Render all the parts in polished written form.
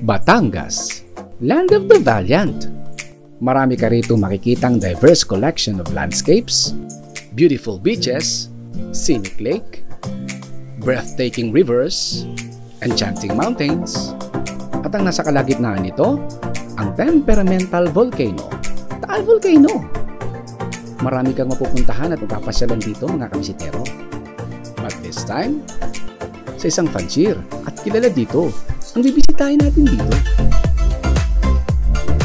Batangas, land of the valiant. Marami ka rito makikitang diverse collection of landscapes, beautiful beaches, scenic lake, breathtaking rivers, enchanting mountains, at ang nasa kalagitnaan nito, ang temperamental volcano, Taal Volcano. Marami kang mapupuntahan at magpapasyalan dito mga kabisitero. But this time, sa isang fansir at kilala dito, ang bibisitahin natin dito.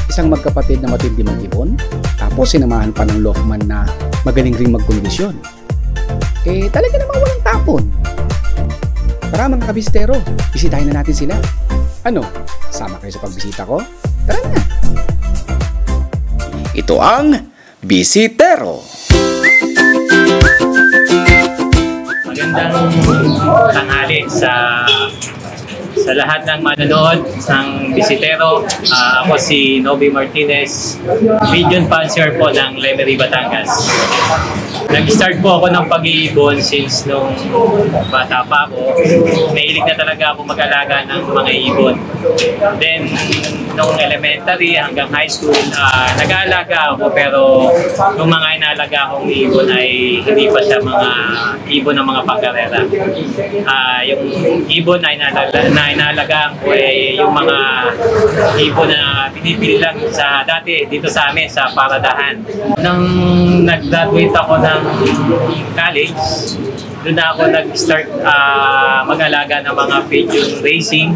Isang magkapatid na matindi mag-ibon, tapos sinamahan pa ng Lofman na magaling ring magkondisyon. Talaga namang walang tapon. Tara mga kabisitero, bisitahin na natin sila. Ano, sama kayo sa pagbisita ko? Tara na! Ito ang Bisitero. Magandang tanghali sa lahat ng manonood ng Bisitero. Ako si Nobby Martinez, Region Panzer po ng Lemery, Batangas. Nag-start po ako ng pag-iibon since nung bata pa ako. Nahilig na talaga ako mag-alaga ng mga ibon. Then, nung elementary hanggang high school, nag-aalaga ako pero yung mga inalaga akong ibon ay hindi pa siya mga ibon ng mga pangkarera. Yung ibon na inalagaan ko ay yung mga ibon na pinipili lang sa dati dito sa amin sa Paradahan. Nang nag-graduate ako ng college, doon na ako nag-start mag-alaga ng mga pigeon racing.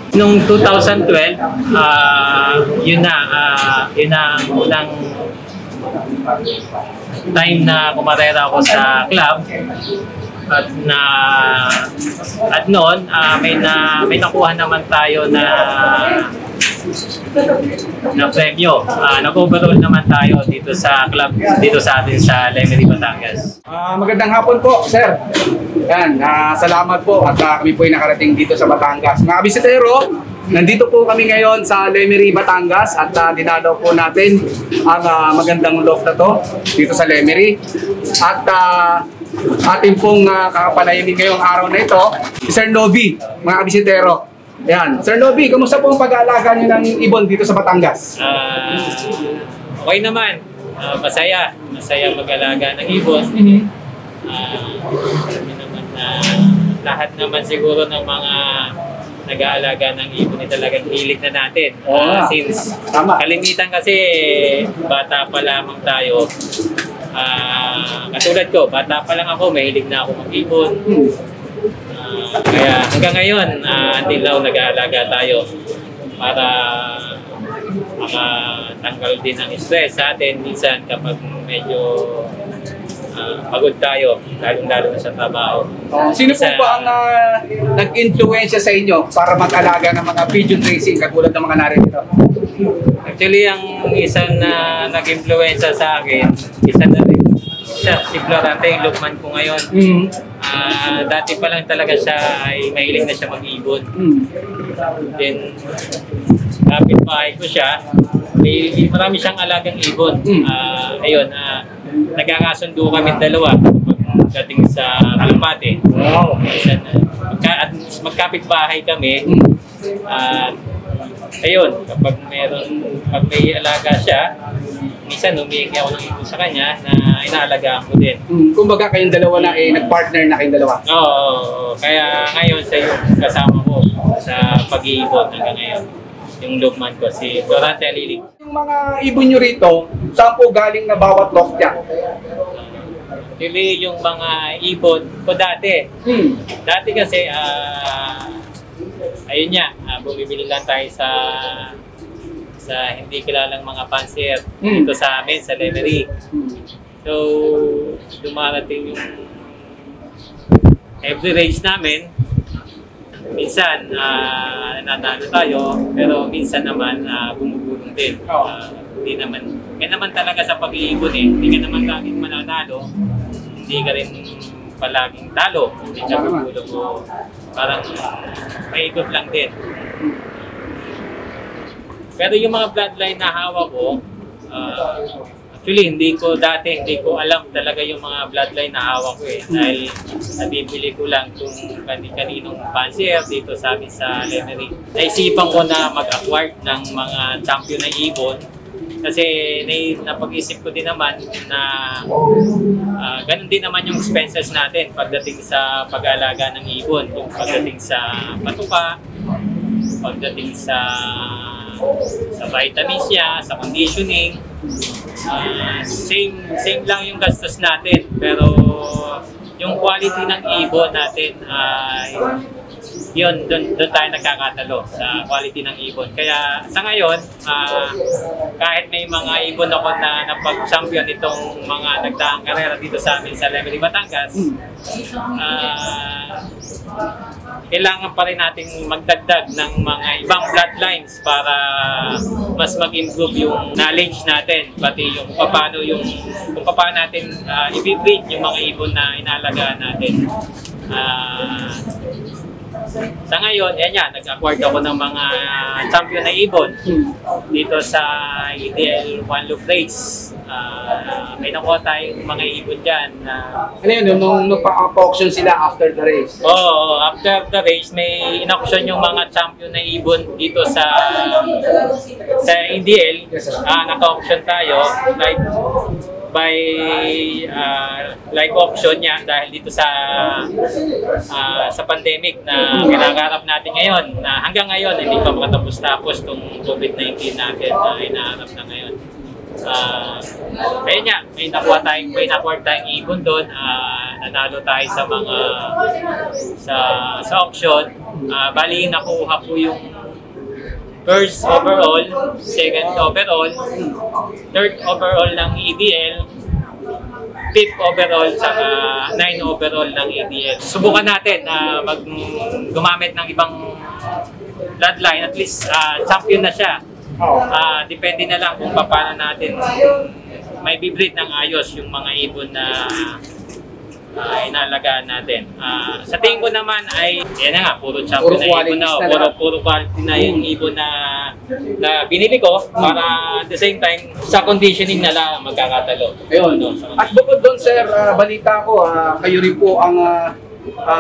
Noong 2012, yun na ang unang time na kumarera ako sa club. At noon may nakuha naman tayo na premyo. Nag-overall naman tayo dito sa club, dito sa atin sa Lemery, Batangas. Magandang hapon po, sir. Yan, salamat po at kami po ay nakarating dito sa Batangas. Mga bisitero, nandito po kami ngayon sa Lemery, Batangas at dinadaw po natin ang magandang loft na to dito sa Lemery. At ating pong kakapanayamin ngayong araw na ito, si Sir Nobby, mga bisitero. Yan. Sir Nobby, kamusta po ang pag-aalaga niyo ng ibon dito sa Batangas? Okay naman. Masaya mag-alaga ng ibon. Naman lahat naman siguro ng mga nag-aalaga ng ibon ay talagang hilig na natin. Since kalimitan kasi bata pa lamang tayo. Katulad ko, bata pa lang ako, mahilig na ako mag-ibon. Kaya hanggang ngayon, until now, nag-aalaga tayo para makatanggal din ang stress sa atin. Minsan kapag medyo pagod tayo, lalo na sa trabaho. Sino po ba ang nag-influensya sa inyo para mag-alaga ng mga pigeon racing katulad ng mga narito? Actually, ang isang na nag-influensya sa akin, isa na rin siya, si Florante, yung Lukman ko ngayon. Dati pa lang talaga siya ay mahilig na siya mag-ibon. Then, kapit-bahay ko siya, marami siyang alagang ibon. Ayun, nagkakasundo kami dalawa pagdating sa Kalapate. Magkapit-bahay kami. Ayun, pag may alaga siya, minsan umihingi ako ng ibon sa kanya na inaalagaan ko din. Kumbaga kayong dalawa na nag-partner na kayong dalawa? Oo, kaya ngayon siya yung kasama ko sa pag-iibon hanggang ngayon. Yung Lukman ko, si Florante Alilig. Yung mga ibon nyo rito, saan po galing na bawat loft niya? Actually, yung mga ibon ko dati. Dati kasi, ayun nga, bumibili lang tayo sa hindi kilalang mga panser dito sa amin, sa Lemery. So, dumarating yung every race namin. Minsan, nanalo tayo, pero minsan naman bumubulong din. Hindi naman. Kaya naman talaga sa pag-iibon hindi ka naman laging mananalo, hindi ka rin palaging talo, hindi ka bumulong mo. Parang maikot lang din. Pero yung mga bloodline na hawak ko, Actually, hindi ko alam talaga yung mga bloodline na hawak ko eh. Dahil nabibili ko lang kung kaninong fancier dito sa amin sa Lemery. Naisipan ko na mag-acquire ng mga champion na ibon. Kasi napag-isip ko din naman na ganun din naman yung expenses natin pagdating sa pag-aalaga ng ibon. Yung pagdating sa patuka, pagdating sa vitamins niya, sa conditioning. Same lang yung gastos natin, pero yung quality ng ibon natin ay yun, doon tayo nagkakatalo sa quality ng ibon. Kaya sa ngayon, kahit may mga ibon ako na napag-champion itong mga nagdaang karera dito sa amin sa Lemery, Batangas, kailangan pa rin nating magdagdag ng mga ibang bloodlines para mas mag-improve yung knowledge natin, pati yung kung paano natin i-breed yung mga ibon na inalagaan natin. Sa ngayon, nag-acquire ako ng mga champion na ibon dito sa EDL One Loop Race. May nakuha tayong mga ibon dyan. Ano yun, nung nagpa-auction sila after the race? Oo, after the race, may in-auction yung mga champion na ibon dito sa EDL. Naka-auction tayo by live auction niya dahil dito sa pandemic na kinakarap natin ngayon, na hanggang ngayon hindi pa makatapos-tapos itong COVID-19 natin na inaharap na ngayon. Kaya may nakuha tayong ibon doon, nanalo tayo sa mga sa auction. Bali nakuha ko yung first overall, second overall, third overall ng EDL, fifth overall, saka 9 overall ng EDL. Subukan natin na gumamit ng ibang bloodline, at least champion na siya. Depende na lang kung paano natin may bibreed ng ayos yung mga ibon na inalagaan natin. Sa tingin ko naman ay, yan na nga, puro champion na ibon na, puro quality na yung ibon na binili ko para at the same time, sa conditioning na lang magkakatalo. Ayun. At bukod doon, sir, balita ko, kayo rin po ang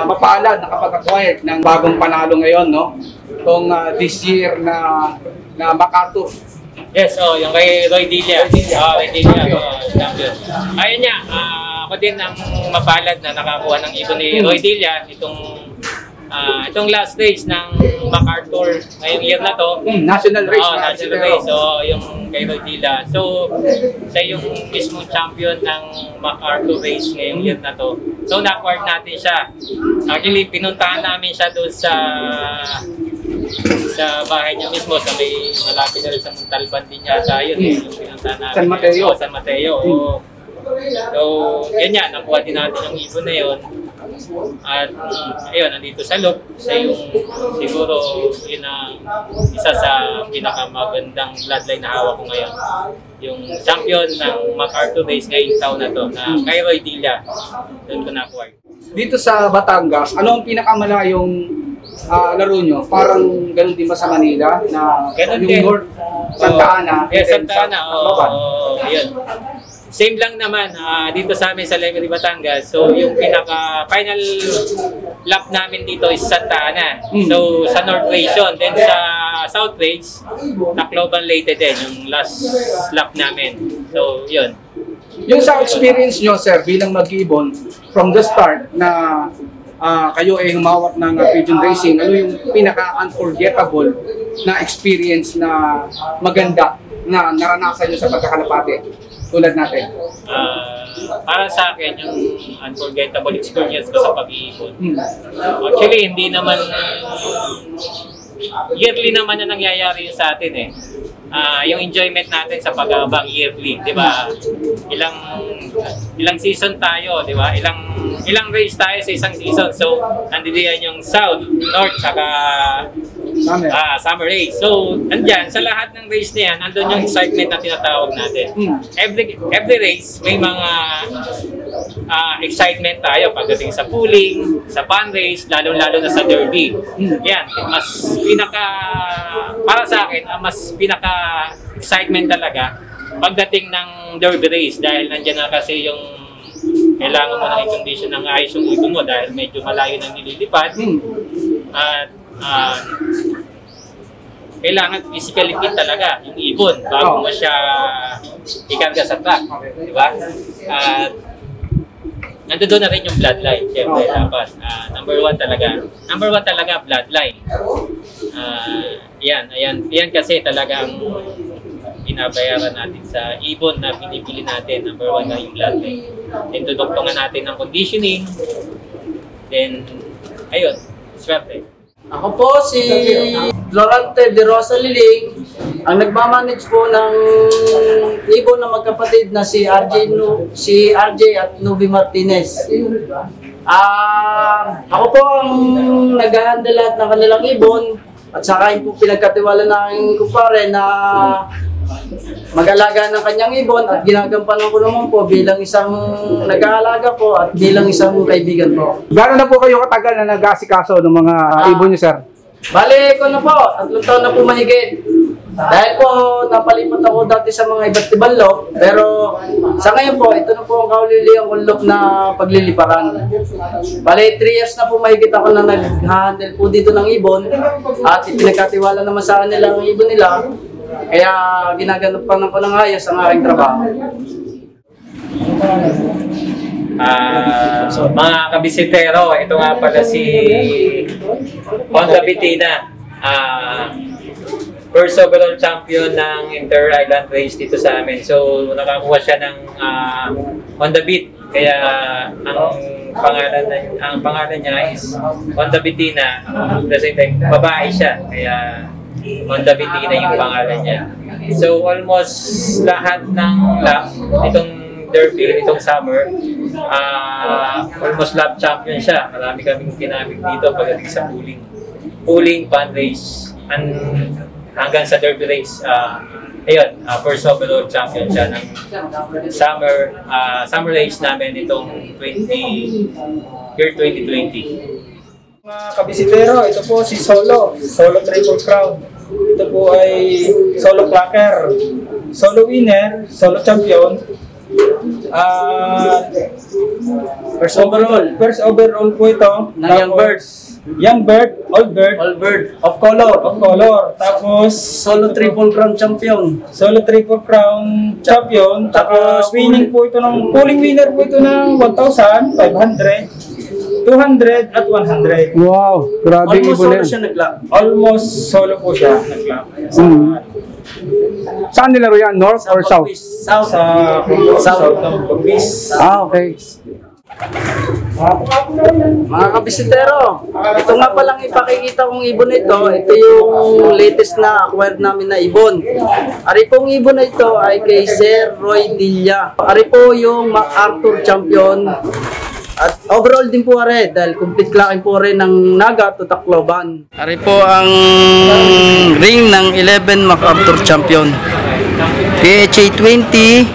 mapaalad na kapag-acquired ng bagong panalo ngayon, no? Itong this year na MacArthur. Yes, yung kay Roy Dilla. Roy Dilla, champion. Ayun niya, ako din ang mapalad na nakakuha ng ibon ni Roy Dilla itong last race ng MacArthur ngayong year na to. National race. National race. So, yung kay Roy Dilla. So, siya yung mismong champion ng MacArthur race ngayong year na to. So, na-acquired natin siya. Actually, pinuntahan namin siya doon sa bahay niya mismo, sa may malapit na rin sa Montalban din yata yun. Yung pinuntahan namin. San Mateo. San Mateo. So, yan yan. Nakuha din natin yung ibon na yun. At ayun, nandito sa loob. Siya yung siguro yun ang isa sa pinakamagandang bloodline na hawak ko ngayon. Yung champion ng MacArthur race ngayong taon na to, na kay Roy Dilla. Doon ko na-acquire. Dito sa Batangas, ano ang pinakamalayong laro nyo? Parang ganun din ba sa Manila? Na ganun yung din. North, Santa Ana? Santa Ana, yun. Same lang naman dito sa amin sa Lemery, Batangas. So yung pinaka-final lap namin dito is Santa Ana. So sa North Race yun. Then sa South Race, Tacloban Leyte din yung last lap namin. So yun. Yung sa experience nyo, sir, bilang mag-ibon, from the start na kayo ay humawak ng pigeon racing, ano yung pinaka-unforgettable na experience na maganda na naranasan nyo sa pagkakalapate? Tulad natin. Para sa akin, yung unforgettable experience ko sa pag-iipon. Actually, hindi naman yearly naman na nangyayari sa atin eh. Yung enjoyment natin sa pag-aabang yearly, di ba? Ilang season tayo, di ba? Ilang race tayo sa isang season. So, nandito yan yung South, North, saka summer race. So, andyan, sa lahat ng race na yan, nandun yung excitement na tinatawag natin. Every race, may mga excitement tayo pagdating sa pooling, sa fun race, lalo-lalo na sa derby. Yan, para sa akin, mas pinaka-excitement talaga pagdating ng derby race, dahil nandiyan na kasi yung kailangan mo na i-condition ng ayos yung ibon mo dahil medyo malayo nang nililipad. At kailangan physically fit talaga yung ibon bago mo siya ikarga sa track, di ba? At nandoon na rin yung bloodline, syempre dapat. Number one talaga bloodline. Yan kasi talaga ang binabayaran natin sa ibon na pinipili natin. Number one na yung bloodline. Then duduktungan natin ng conditioning. Then, ayun, swerte. Ako po si Florante de Rosa Liling, ang nagmamanage po ng ibon na magkapatid na si RJ at Novi Martinez. Ako po ang nag-handle lahat ng kanilang ibon at saka yung po pinagkatiwala ng kumpare na mag-alaga ng kanyang ibon at ginagampanan ko naman po bilang isang nag-aalaga po at bilang isang kaibigan po. Gano'n na po kayo katagal na nag-asikaso ng mga ibon niyo, sir? Bale ko na po, 3 taon na po mahigit. Dahil po napalipat ako dati sa mga iba't ibang lok, pero sa ngayon po, ito na po ang kauliliang kong lok na pagliliparan. Bale 3 years na po mahigit ako na nag-handle po dito ng ibon at ipinagkatiwala naman sa kanila ang ibon nila. Kaya ginaganapan ko ng ayos ang aking trabaho. Mga kabisitero, ito nga pala si Honda Bitina. First overall champion ng Inter-Island Race dito sa amin. So, nakakuha siya ng Honda Beat. Kaya ang pangalan niya is Honda Bitina. Kasi babae siya. Kaya Honda Bitina yung pangalan niya. So, almost lahat ng lap, itong derby, itong summer, almost lap champion siya. Marami kaming ginamit dito pagdating sa pooling, fun race, hanggang sa derby race. Ayun, first overall champion siya ng summer race namin itong year 2020. Mga kabisitero, ito po si Solo Triple Crown. Ito po ay Solo Clacker, Solo Winner, Solo Champion. First overall po ito ng Young Birds. Young Bird, Old Bird, of color. Tapos Solo Triple Crown Champion. Tapos winning po ito ng pooling winner po ito ng 1,500, 200 at 100. Wow, grabe Almost ibon solo yan. siya nag-lap. Almost solo po siya nag-lap. Saan nilaro yan? North or South? South. South ng Pagwis. Okay. Mga kabisitero, ito nga palang ipakikita kong ibon ito. Ito yung latest na acquired namin na ibon. Ari pong ibon na ito ay kay Sir Roy Dilla. Ari po yung MacArthur champion. At overall din po rin dahil complete clacking po rin ng Naga to Tacloban. Ari po ang ring ng 11 MacArthur champion. PHA 20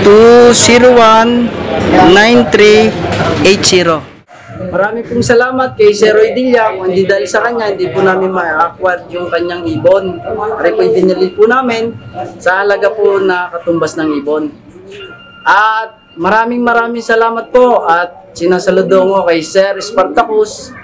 201-9380. Marami pong salamat kay Sir Roy Dilla. Kung hindi dahil sa kanya, hindi po namin ma-acquire yung kanyang ibon. Ari po ibinili po namin sa halaga po na katumbas ng ibon. At maraming salamat po at sinasaludo ko kay Sir Spartacus.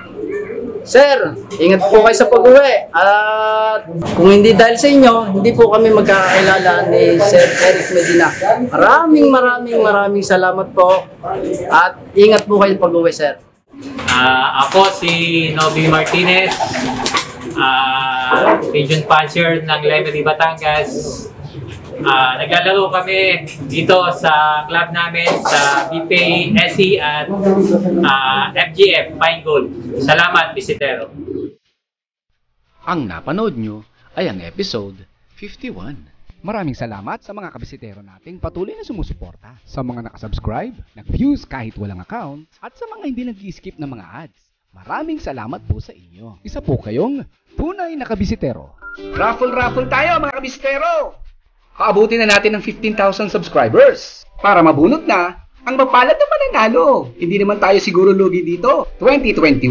Sir, ingat po kayo sa pag-uwi. At kung hindi dahil sa inyo, hindi po kami magkakakilala ni Sir Eric Medina. Maraming salamat po. At ingat po kayo pag-uwi, Sir. Ako si Noby Martinez, Pigeon Puncher ng Lemery, Batangas. Naglalaro kami dito sa club namin sa BPA, SE at FGF, Pine Gold. Salamat, bisitero. Ang napanood nyo ay ang episode 51. Maraming salamat sa mga kabisitero nating patuloy na sumusuporta, sa mga nakasubscribe, nag-views kahit walang account, at sa mga hindi nag-skip ng mga ads. Maraming salamat po sa inyo. Isa po kayong tunay na kabisitero. Raffle tayo mga kabisitero! Kaabutin na natin ng 15,000 subscribers para mabunot na ang mapalad na mananalo. Hindi naman tayo siguro lugi dito. 2021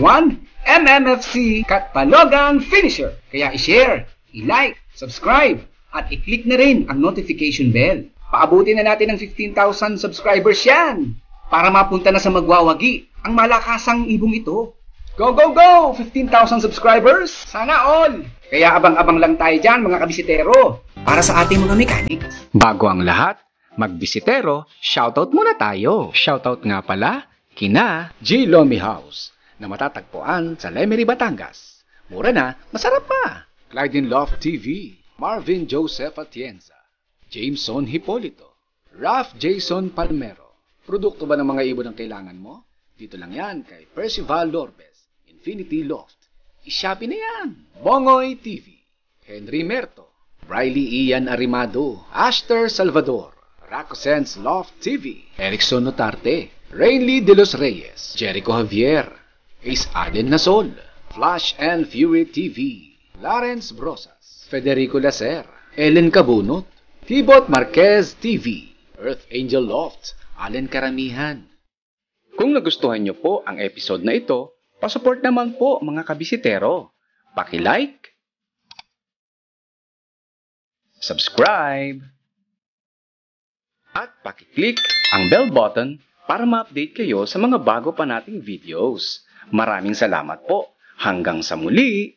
MMFC Katpalogang Finisher. Kaya i-share, i-like, subscribe, At i-click na rin ang notification bell. Paabutin na natin ng 15,000 subscribers yan para mapunta na sa magwawagi ang malakasang ibong ito. Go, go, go! 15,000 subscribers! Sana all! Kaya abang-abang lang tayo dyan mga kabisitero para sa ating mga mechanics. Bago ang lahat, magbisitero, shoutout muna tayo. Shoutout nga pala kina G. Lomi House na matatagpuan sa Lemery, Batangas. Mura na, masarap pa. Clyde Love TV, Marvin Joseph Atienza, Jameson Hipolito, Ralph Jason Palmero. Produkto ba ng mga ibon ang kailangan mo? Dito lang yan kay Percival Lorbes, Infinity Loft. I-shopee na yan. Bongoy TV, Henry Merto, Briley Ian Arimado, Ashter Salvador, Racosense Loft TV, Erickson Notarte, Rainly De Los Reyes, Jericho Javier, Ace Allen Nasol, Flash and Fury TV, Lawrence Brosas, Federico Lacer, Ellen Cabunot, Tibot Marquez TV, Earth Angel Loft, Allen Karamihan. Kung nagustuhan nyo po ang episode na ito, pasupport naman po mga kabisitero. Paki-like, subscribe, at paki-click ang bell button para ma-update kayo sa mga bago pa nating videos. Maraming salamat po. Hanggang sa muli!